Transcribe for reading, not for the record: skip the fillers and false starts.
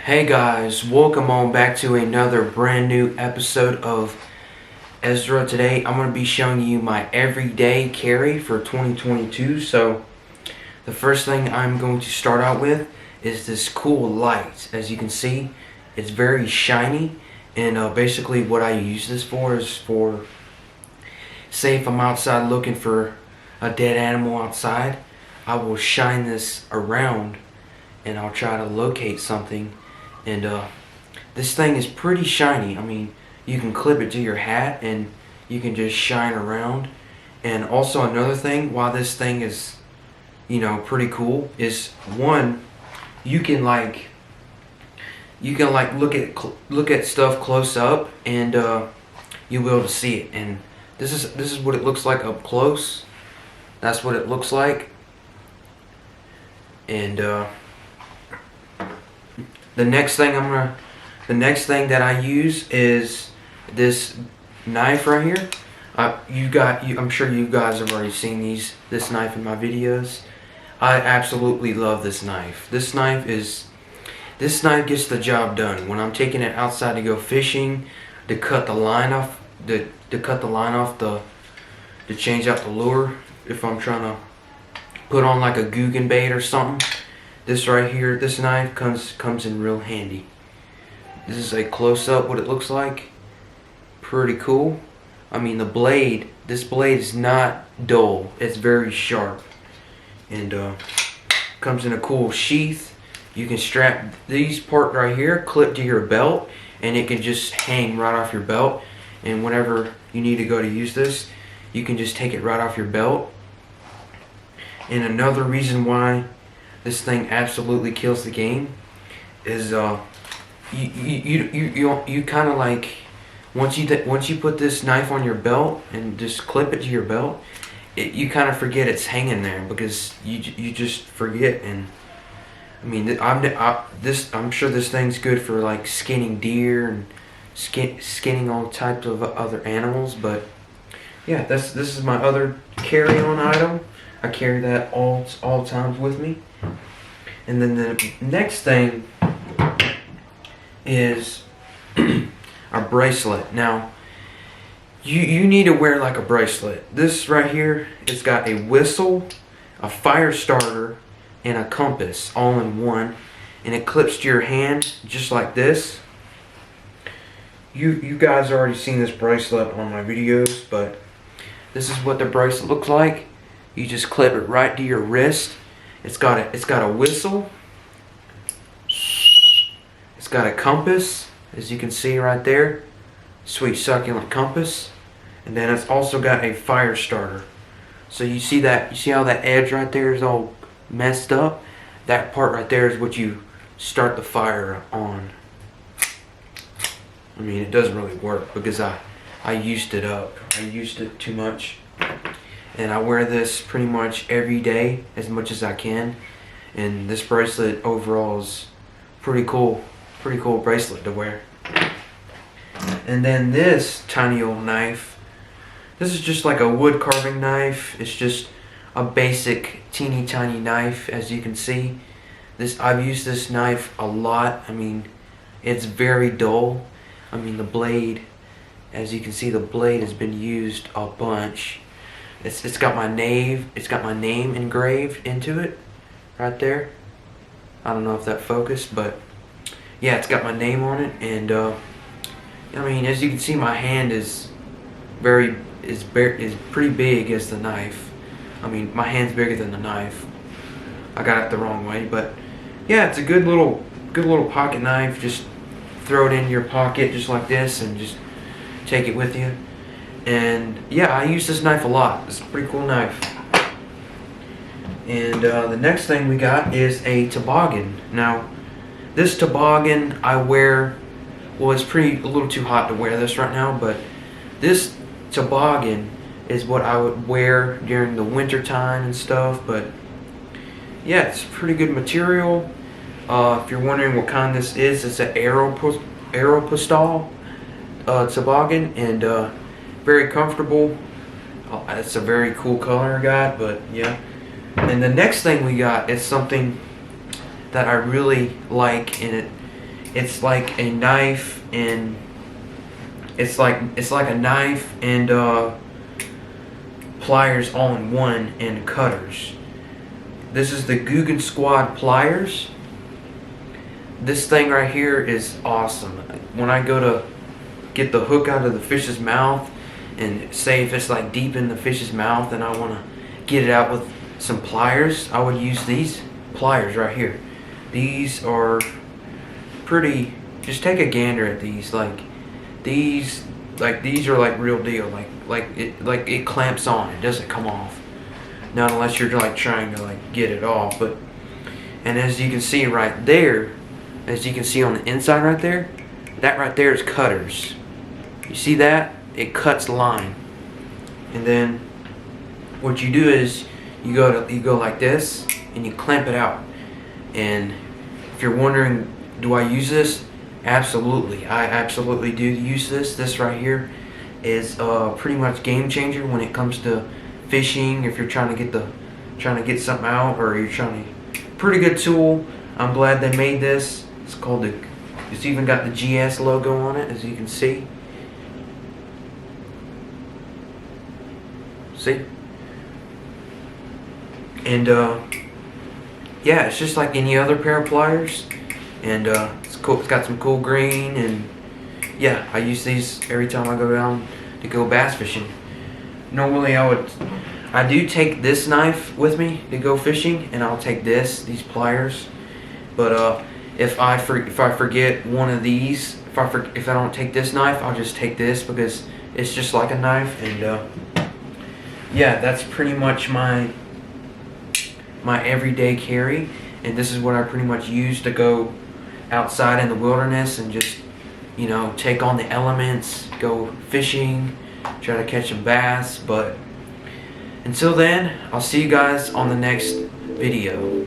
Hey guys, welcome on back to another brand new episode of Ezra. Today I'm going to be showing you my everyday carry for 2022. So the first thing I'm going to start out with is this cool light. As you can see, it's very shiny, and basically what I use this for is for, say if I'm outside looking for a dead animal outside, I will shine this around and I'll try to locate something. And this thing is pretty shiny. I mean, you can clip it to your hat and you can just shine around. And also another thing, why this thing is, pretty cool, is one, you can look at stuff close up, and you'll be able to see it. And this is what it looks like up close. That's what it looks like. And the next thing that I use is this knife right here. I'm sure you guys have already seen this knife in my videos. I absolutely love this knife. This knife gets the job done when I'm taking it outside to go fishing, to cut the line off, to change out the lure. If I'm trying to put on like a Googan bait or something, this right here, this knife comes in real handy. This is a close-up what it looks like. Pretty cool. I mean, this blade is not dull. It's very sharp, and comes in a cool sheath. You can strap these part right here, clip to your belt, and it can just hang right off your belt. And whenever you need to go to use this, you can just take it right off your belt. And another reason why this thing absolutely kills the game is you kind of like, once you put this knife on your belt and just clip it to your belt, you kind of forget it's hanging there, because you just forget. And I mean, I'm sure this thing's good for like skinning deer and skinning all types of other animals. But yeah, this is my other carry-on item. I carry that all times with me. And then the next thing is a bracelet. Now, you need to wear like a bracelet. This right here, it's got a whistle, a fire starter, and a compass all in one, and it clips to your hand just like this. You guys already seen this bracelet on my videos, but this is what the bracelet looks like. You just clip it right to your wrist. It's got a whistle. It's got a compass, as you can see right there. Sweet succulent compass. And then it's also got a fire starter. So you see how that edge right there is all messed up? That part right there is what you start the fire on. I mean, it doesn't really work because I used it up. I used it too much. And I wear this pretty much every day as much as I can. And this bracelet overall is pretty cool bracelet to wear. And then this tiny old knife, this is just like a wood carving knife. It's just a basic teeny tiny knife, as you can see. I've used this knife a lot. I mean, it's very dull. I mean, the blade, as you can see, the blade has been used a bunch. It's got my name engraved into it right there. I don't know if that focused, but yeah, it's got my name on it. And I mean, as you can see, my hand is pretty big as the knife. I mean, my hand's bigger than the knife. I got it the wrong way, but yeah, it's a good little pocket knife. Just throw it in your pocket just like this and just take it with you. And yeah, I use this knife a lot. It's a pretty cool knife. And the next thing we got is a toboggan. Now, this toboggan I wear, well, it's a little too hot to wear this right now, but this toboggan is what I would wear during the winter time and stuff. But yeah, it's pretty good material. If you're wondering what kind this is, it's an Aeropostale toboggan, and very comfortable. It's a very cool color I got, but yeah. And the next thing we got is something that I really like, and it's like a knife and it's like a knife and pliers all in one, and cutters. This is the Googan Squad pliers. This thing right here is awesome. When I go to get the hook out of the fish's mouth, and say if it's like deep in the fish's mouth and I want to get it out with some pliers, I would use these pliers right here. These are pretty, just take a gander at these. These are like real deal. Like it clamps on. It doesn't come off. Not unless you're like trying to like get it off. But, and as you can see right there, as you can see on the inside right there, that right there is cutters. You see that? It cuts line. And then what you do is you go like this and you clamp it out. And if you're wondering, do I use this? Absolutely, I absolutely do use this. This right here is pretty much game changer when it comes to fishing. If you're trying to get something out, or you're trying to, pretty good tool. I'm glad they made this. It's called it's even got the GS logo on it, as you can see. See? And yeah, it's just like any other pair of pliers, and it's cool. It's got some cool green, and yeah, I use these every time I go down to go bass fishing. Normally I do take this knife with me to go fishing, and I'll take these pliers. But if I forget one of these, if I don't take this knife, I'll just take this, because it's just like a knife. And yeah, that's pretty much my everyday carry, and this is what I pretty much use to go outside in the wilderness and just, you know, take on the elements, go fishing, try to catch some bass. But until then, I'll see you guys on the next video.